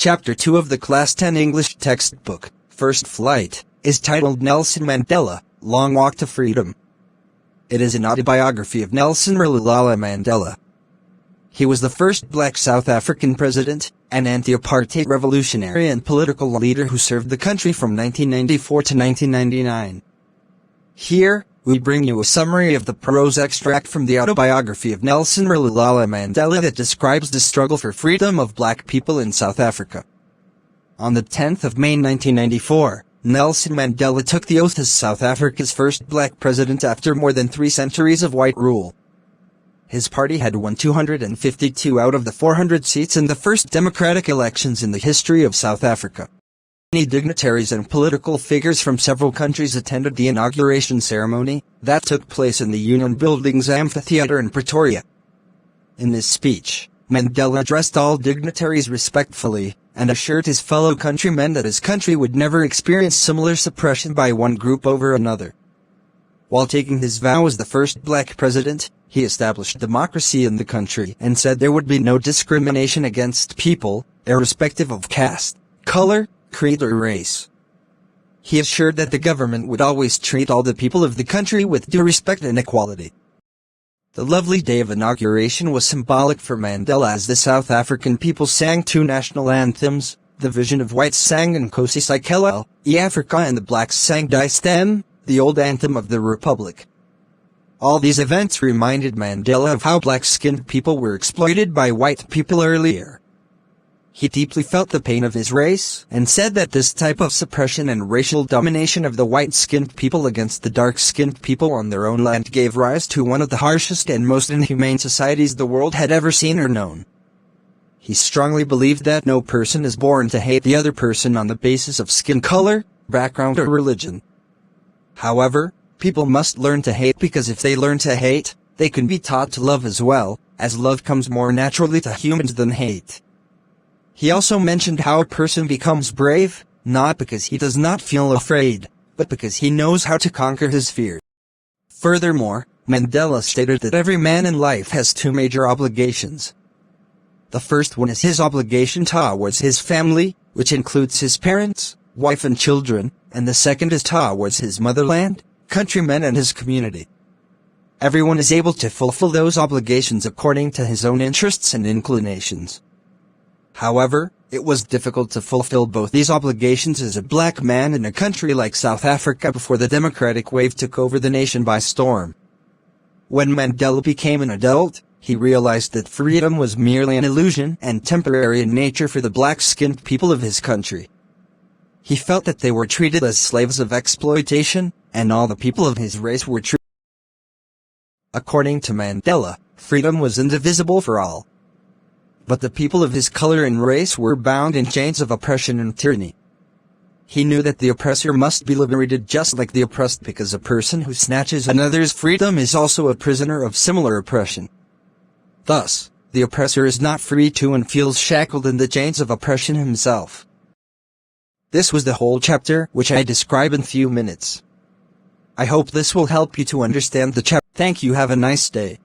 Chapter 2 of the Class 10 English textbook, First Flight, is titled Nelson Mandela, Long Walk to Freedom. It is an autobiography of Nelson Mandela. He was the first black South African president, an anti-apartheid revolutionary and political leader who served the country from 1994 to 1999. Here, we bring you a summary of the prose extract from the autobiography of Nelson Mandela that describes the struggle for freedom of black people in South Africa. On the 10th of May 1994, Nelson Mandela took the oath as South Africa's first black president after more than 3 centuries of white rule. His party had won 252 out of the 400 seats in the first democratic elections in the history of South Africa. Many dignitaries and political figures from several countries attended the inauguration ceremony that took place in the Union Building's amphitheater in Pretoria. In this speech, Mandela addressed all dignitaries respectfully and assured his fellow countrymen that his country would never experience similar suppression by one group over another. While taking his vow as the first black president, he established democracy in the country and said there would be no discrimination against people, irrespective of caste, color, creed or race. He assured that the government would always treat all the people of the country with due respect and equality. The lovely day of inauguration was symbolic for Mandela as the South African people sang 2 national anthems. The Vision of Whites sang Nkosi Sikelel, Africa, and the blacks sang Die Stem, the old anthem of the Republic. All these events reminded Mandela of how black-skinned people were exploited by white people earlier. He deeply felt the pain of his race and said that this type of suppression and racial domination of the white-skinned people against the dark-skinned people on their own land gave rise to one of the harshest and most inhumane societies the world had ever seen or known. He strongly believed that no person is born to hate the other person on the basis of skin color, background or religion. However, people must learn to hate because if they learn to hate, they can be taught to love as well, as love comes more naturally to humans than hate. He also mentioned how a person becomes brave, not because he does not feel afraid, but because he knows how to conquer his fear. Furthermore, Mandela stated that every man in life has 2 major obligations. The first one is his obligation towards his family, which includes his parents, wife and children, and the second is towards his motherland, countrymen and his community. Everyone is able to fulfill those obligations according to his own interests and inclinations. However, it was difficult to fulfill both these obligations as a black man in a country like South Africa before the democratic wave took over the nation by storm. When Mandela became an adult, he realized that freedom was merely an illusion and temporary in nature for the black-skinned people of his country. He felt that they were treated as slaves of exploitation, and all the people of his race were treated. According to Mandela, freedom was indivisible for all. But the people of his color and race were bound in chains of oppression and tyranny. He knew that the oppressor must be liberated just like the oppressed because a person who snatches another's freedom is also a prisoner of similar oppression. Thus, the oppressor is not free to and feels shackled in the chains of oppression himself. This was the whole chapter, which I describe in few minutes. I hope this will help you to understand the chapter. Thank you. Have a nice day.